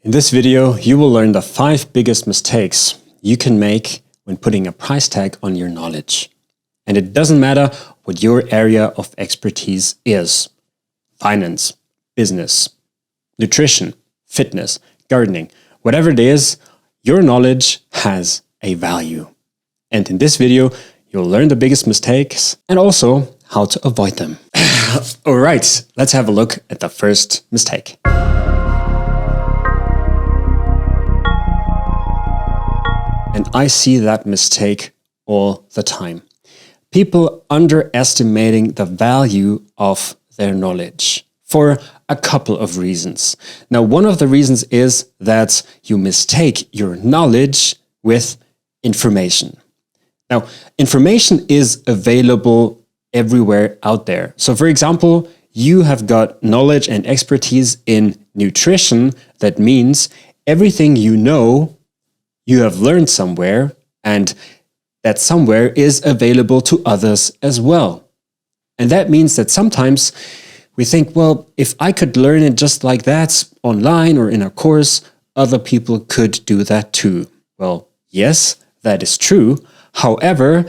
In this video, you will learn the 5 biggest mistakes you can make when putting a price tag on your knowledge. And it doesn't matter what your area of expertise is. Finance, business, nutrition, fitness, gardening, whatever it is, your knowledge has a value. And in this video, you'll learn the biggest mistakes and also how to avoid them. All right, let's have a look at the first mistake. And I see that mistake all the time. People underestimating the value of their knowledge for a couple of reasons. Now, one of the reasons is that you mistake your knowledge with information. Now, information is available everywhere out there. So, for example, you have got knowledge and expertise in nutrition. That means everything you know, you have learned somewhere, and that somewhere is available to others as well. And that means that sometimes we think, well, if I could learn it just like that online or in a course, other people could do that too. Well, yes, that is true. However,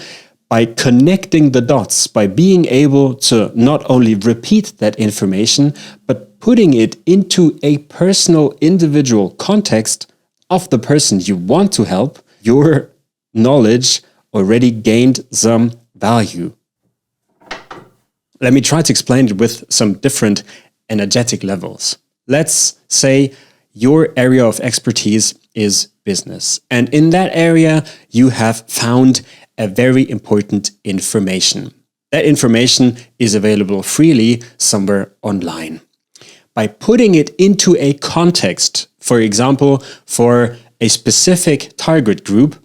by connecting the dots, by being able to not only repeat that information, but putting it into a personal, individual context of the person you want to help, your knowledge already gained some value. Let me try to explain it with some different energetic levels. Let's say your area of expertise is business. And in that area, you have found a very important information. That information is available freely somewhere online. By putting it into a context, for example, for a specific target group,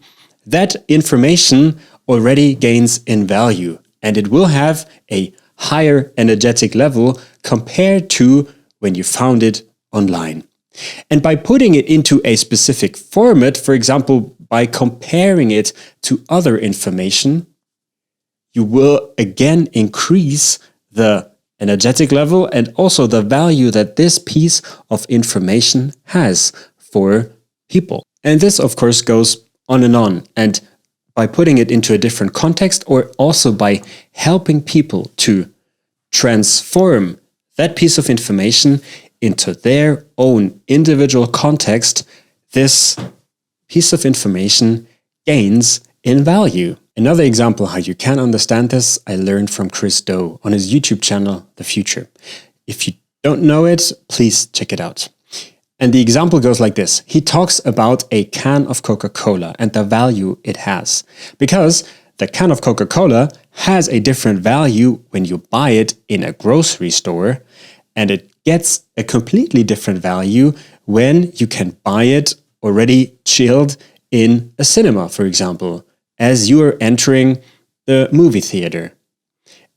that information already gains in value, and it will have a higher energetic level compared to when you found it online. And by putting it into a specific format, for example, by comparing it to other information, you will again increase the energetic level and also the value that this piece of information has for people. And this, of course, goes on and on. And by putting it into a different context, or also by helping people to transform that piece of information into their own individual context, this piece of information gains in value. Another example how you can understand this, I learned from Chris Do on his YouTube channel, The Future. If you don't know it, please check it out. And the example goes like this. He talks about a can of Coca-Cola and the value it has. Because the can of Coca-Cola has a different value when you buy it in a grocery store, and it gets a completely different value when you can buy it already chilled in a cinema, for example, as you are entering the movie theater.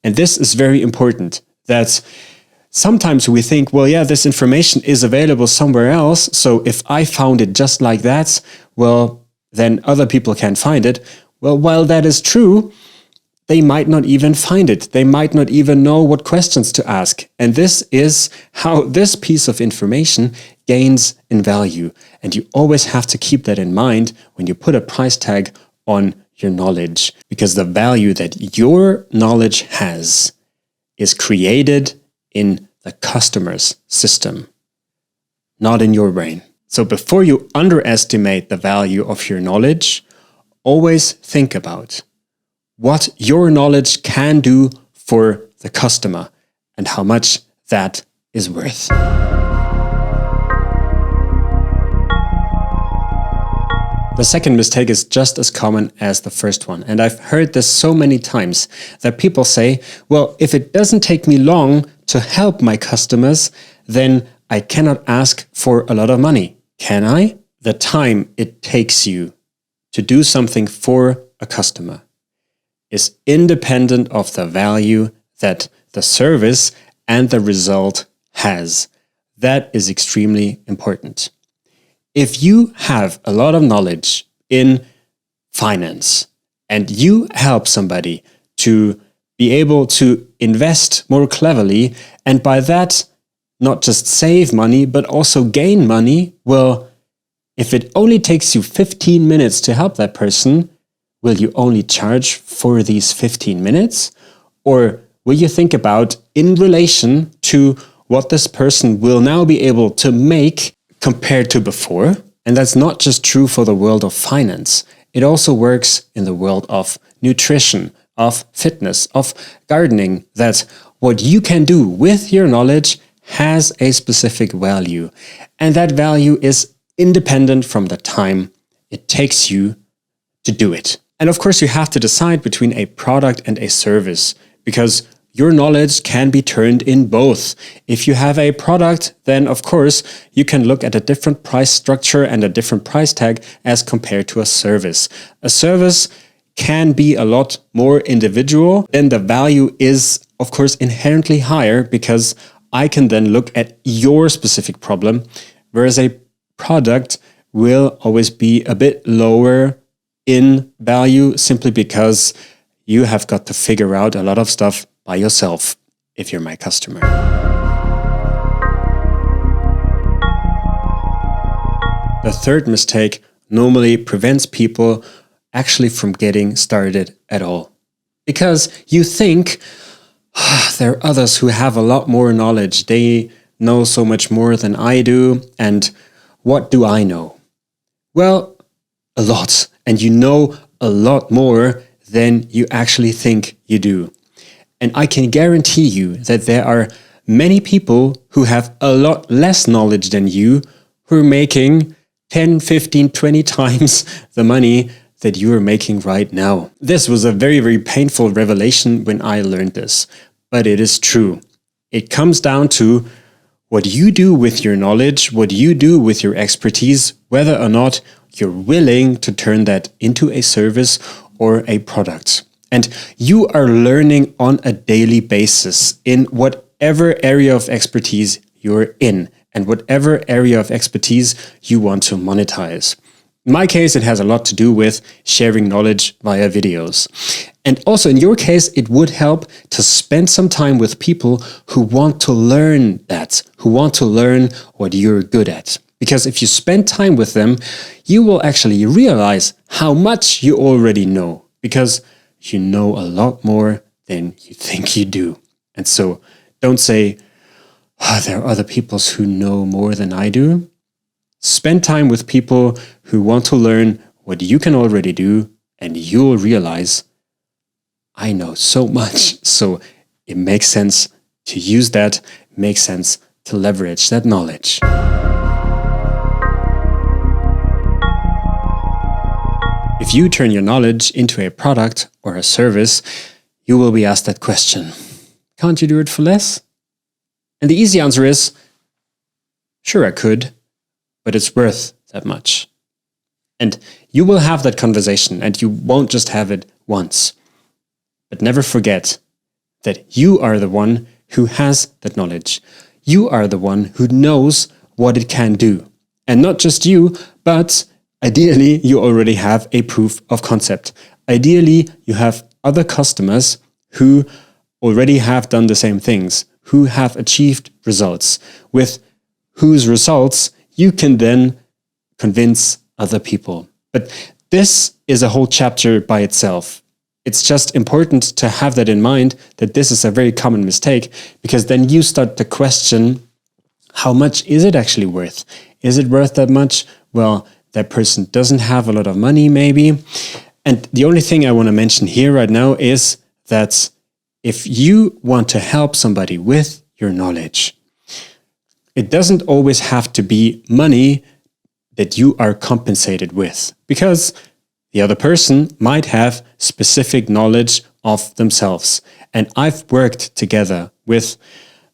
And this is very important, that sometimes we think, well, yeah, this information is available somewhere else, so if I found it just like that, well, then other people can find it. Well, while that is true, they might not even find it. They might not even know what questions to ask. And this is how this piece of information gains in value. And you always have to keep that in mind when you put a price tag on your knowledge, because the value that your knowledge has is created in the customer's system, not in your brain. So before you underestimate the value of your knowledge, always think about what your knowledge can do for the customer and how much that is worth. The second mistake is just as common as the first one. And I've heard this so many times that people say, well, if it doesn't take me long to help my customers, then I cannot ask for a lot of money. Can I? The time it takes you to do something for a customer is independent of the value that the service and the result has. That is extremely important. If you have a lot of knowledge in finance and you help somebody to be able to invest more cleverly, and by that not just save money, but also gain money, well, if it only takes you 15 minutes to help that person, will you only charge for these 15 minutes? Or will you think about in relation to what this person will now be able to make compared to before? And that's not just true for the world of finance. It also works in the world of nutrition, of fitness, of gardening, that what you can do with your knowledge has a specific value. And that value is independent from the time it takes you to do it. And of course, you have to decide between a product and a service, because your knowledge can be turned in both. If you have a product, then of course, you can look at a different price structure and a different price tag as compared to a service. A service can be a lot more individual, then the value is, of course, inherently higher because I can then look at your specific problem, whereas a product will always be a bit lower in value simply because you have got to figure out a lot of stuff by yourself if you're my customer. The third mistake normally prevents people actually from getting started at all. Because you think, there are others who have a lot more knowledge. They know so much more than I do. And what do I know? Well, a lot. And you know a lot more than you actually think you do. And I can guarantee you that there are many people who have a lot less knowledge than you who are making 10, 15, 20 times the money that you are making right now. This was a very, very painful revelation when I learned this, but it is true. It comes down to what you do with your knowledge, what you do with your expertise, whether or not you're willing to turn that into a service or a product. And you are learning on a daily basis in whatever area of expertise you're in and whatever area of expertise you want to monetize. In my case, it has a lot to do with sharing knowledge via videos. And also in your case, it would help to spend some time with people who want to learn that, who want to learn what you're good at. Because if you spend time with them, you will actually realize how much you already know, because you know a lot more than you think you do. And so don't say, there are other people who know more than I do. Spend time with people who want to learn what you can already do, and you'll realize, I know so much. So it makes sense to use that, makes sense to leverage that knowledge. If you turn your knowledge into a product or a service, you will be asked that question. Can't you do it for less? And the easy answer is, sure I could, but it's worth that much. And you will have that conversation, and you won't just have it once. But never forget that you are the one who has that knowledge. You are the one who knows what it can do. And not just you, but ideally, you already have a proof of concept. Ideally, you have other customers who already have done the same things, who have achieved results, with whose results you can then convince other people. But this is a whole chapter by itself. It's just important to have that in mind, that this is a very common mistake, because then you start to question, how much is it actually worth? Is it worth that much? Well, that person doesn't have a lot of money maybe. And the only thing I want to mention here right now is that if you want to help somebody with your knowledge, it doesn't always have to be money that you are compensated with, because the other person might have specific knowledge of themselves. And I've worked together with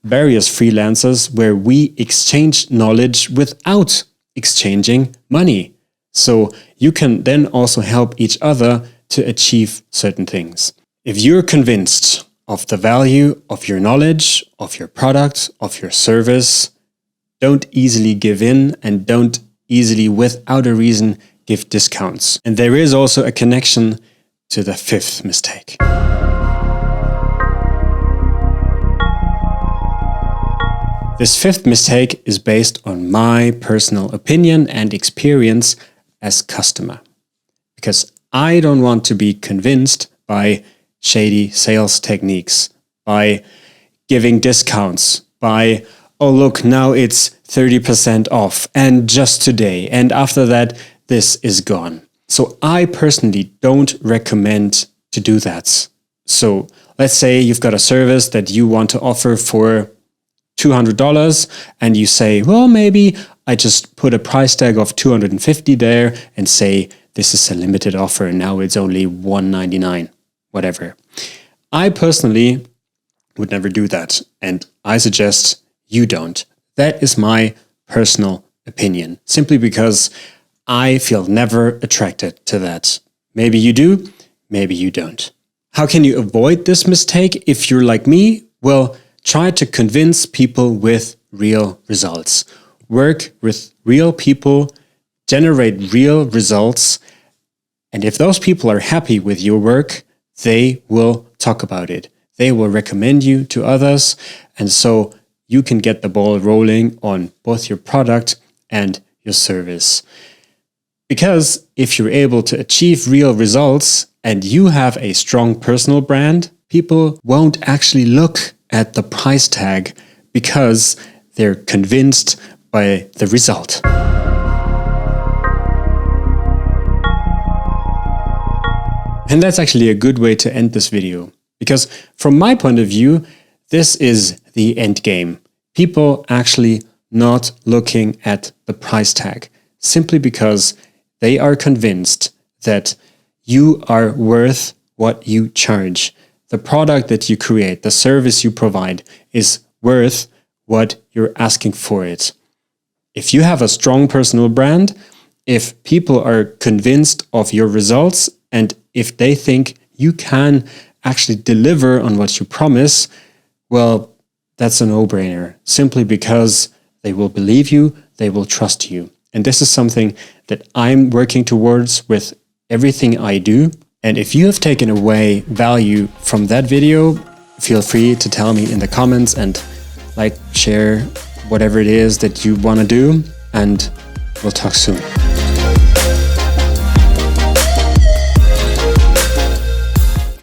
various freelancers where we exchange knowledge without exchanging money. So you can then also help each other to achieve certain things. If you're convinced of the value of your knowledge, of your product, of your service, don't easily give in, and don't easily, without a reason, give discounts. And there is also a connection to the fifth mistake. This fifth mistake is based on my personal opinion and experience as customer. Because I don't want to be convinced by shady sales techniques, by giving discounts, by, oh look, now it's 30% off and just today, and after that, this is gone. So I personally don't recommend to do that. So let's say you've got a service that you want to offer for $200 and you say, well, maybe I just put a price tag of $250 there and say, this is a limited offer and now it's only $199, whatever. I personally would never do that, and I suggest you don't. That is my personal opinion, simply because I feel never attracted to that. Maybe you do, maybe you don't. How can you avoid this mistake if you're like me? Well, try to convince people with real results. Work with real people, generate real results, and if those people are happy with your work, they will talk about it. They will recommend you to others, and so you can get the ball rolling on both your product and your service. Because if you're able to achieve real results and you have a strong personal brand, people won't actually look at the price tag because they're convinced by the result. And that's actually a good way to end this video. Because from my point of view, this is the end game. People actually not looking at the price tag simply because they are convinced that you are worth what you charge. The product that you create, the service you provide is worth what you're asking for it. If you have a strong personal brand, if people are convinced of your results, and if they think you can actually deliver on what you promise, well, that's a no-brainer. Simply because they will believe you, they will trust you. And this is something that I'm working towards with everything I do. And if you have taken away value from that video, feel free to tell me in the comments and like, share, whatever it is that you want to do. And we'll talk soon.